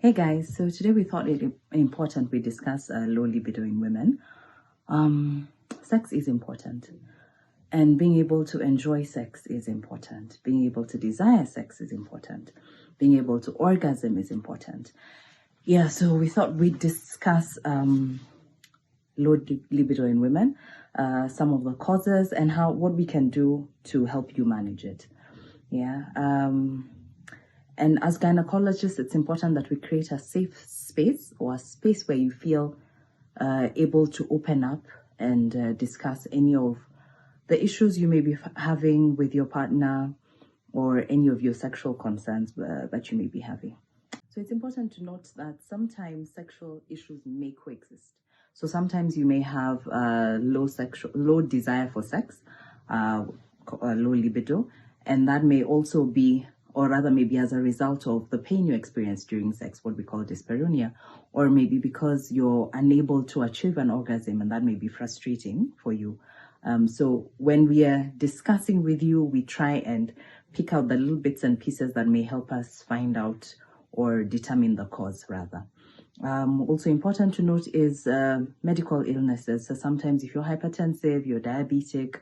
Hey guys, so today we thought it important we discuss low libido in women. Sex is important, and being able to enjoy sex is important. Being able to desire sex is important. Being able to orgasm is important. Yeah, so we thought we'd discuss low libido in women, some of the causes, and what we can do to help you manage it. Yeah. And as gynecologists, it's important that we create a safe space, or a space where you feel able to open up and discuss any of the issues you may be having with your partner, or any of your sexual concerns that you may be having. So it's important to note that sometimes sexual issues may coexist. So sometimes you may have low desire for sex, low libido, and that may also be, or rather maybe as a result of the pain you experience during sex, what we call dyspareunia, or maybe because you're unable to achieve an orgasm, and that may be frustrating for you. So when we are discussing with you, we try and pick out the little bits and pieces that may help us find out or determine the cause, rather. Also important to note is medical illnesses. So sometimes if you're hypertensive, you're diabetic,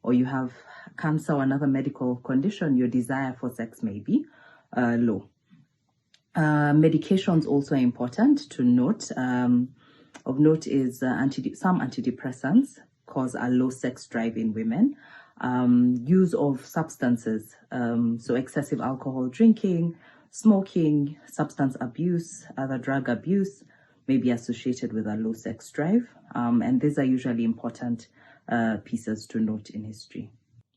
or you have cancer or another medical condition, your desire for sex may be low. Medications also are important to note. Of note is some antidepressants cause a low sex drive in women. Use of substances, so excessive alcohol drinking, smoking, substance abuse, other drug abuse may be associated with a low sex drive. And these are usually important pieces to note in history.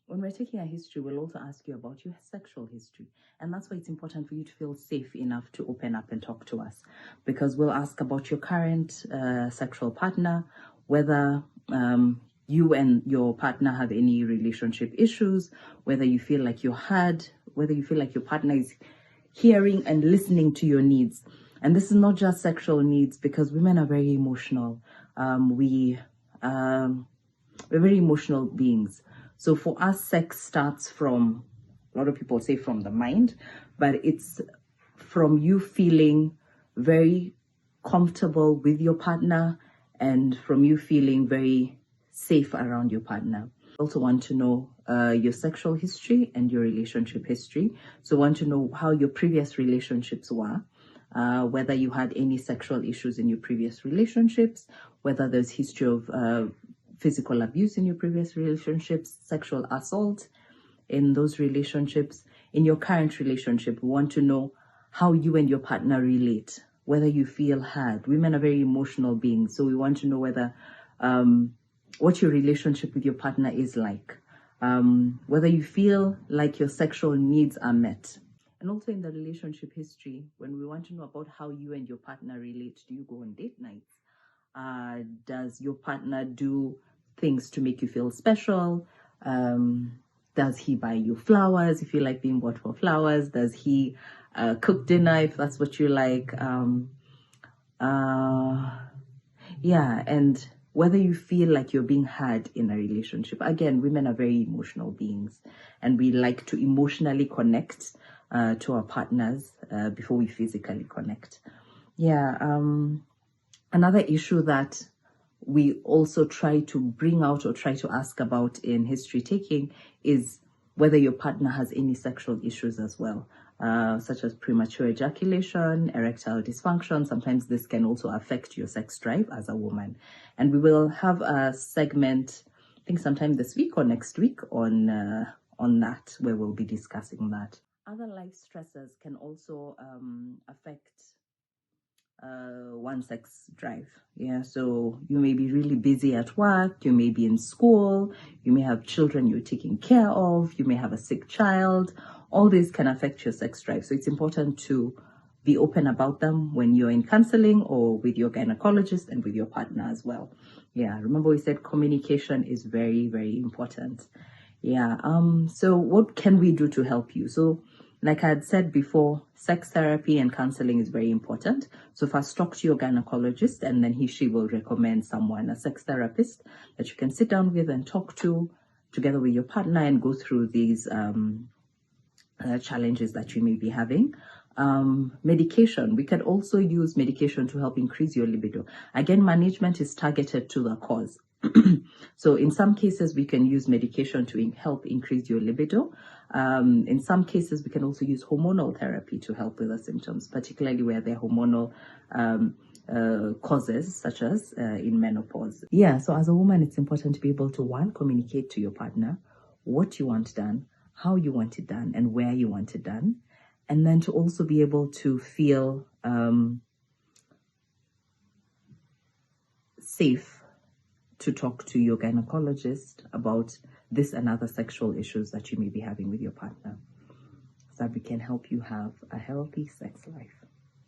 When we're taking a history, we'll also ask you about your sexual history. And that's why it's important for you to feel safe enough to open up and talk to us, because we'll ask about your current sexual partner, whether you and your partner have any relationship issues, whether you feel like whether you feel like your partner is hearing and listening to your needs. And this is not just sexual needs, because women are very emotional. We're very emotional beings. So for us, sex starts from, a lot of people say from the mind, but it's from you feeling very comfortable with your partner, and from you feeling very safe around your partner. Also want to know your sexual history and your relationship history. So want to know how your previous relationships were, whether you had any sexual issues in your previous relationships, whether there's history of physical abuse in your previous relationships, sexual assault in those relationships. In your current relationship, we want to know how you and your partner relate, whether you feel heard. Women are very emotional beings, so we want to know whether what your relationship with your partner is like, whether you feel like your sexual needs are met. And also in the relationship history, when we want to know about how you and your partner relate, do you go on date nights? Does your partner do things to make you feel special? Does he buy you flowers if you like being bought for flowers? Does he cook dinner if that's what you like? Yeah, and whether you feel like you're being heard in a relationship. Again, women are very emotional beings, and we like to emotionally connect to our partners before we physically connect. Yeah. Another issue that we also try to bring out or try to ask about in history taking is whether your partner has any sexual issues as well, such as premature ejaculation, erectile dysfunction. Sometimes this can also affect your sex drive as a woman. And we will have a segment, I think sometime this week or next week, on that, where we'll be discussing that. Other life stressors can also affect one sex drive. Yeah, so you may be really busy at work, you may be in school, you may have children you're taking care of, you may have a sick child. All these can affect your sex drive. So it's important to be open about them when you're in counseling or with your gynecologist and with your partner as well. Yeah, remember we said communication is very, very important. Yeah, so what can we do to help you? So like I had said before, sex therapy and counseling is very important. So first talk to your gynecologist, and then she will recommend someone, a sex therapist, that you can sit down with and talk to together with your partner and go through these challenges that you may be having. Medication. We can also use medication to help increase your libido. Again, management is targeted to the cause. So in some cases, we can use medication to help increase your libido. In some cases, we can also use hormonal therapy to help with the symptoms, particularly where they're hormonal causes, such as in menopause. Yeah, so as a woman, it's important to be able to, one, communicate to your partner what you want done, how you want it done, and where you want it done. And then to also be able to feel safe to talk to your gynecologist about this and other sexual issues that you may be having with your partner, so that we can help you have a healthy sex life.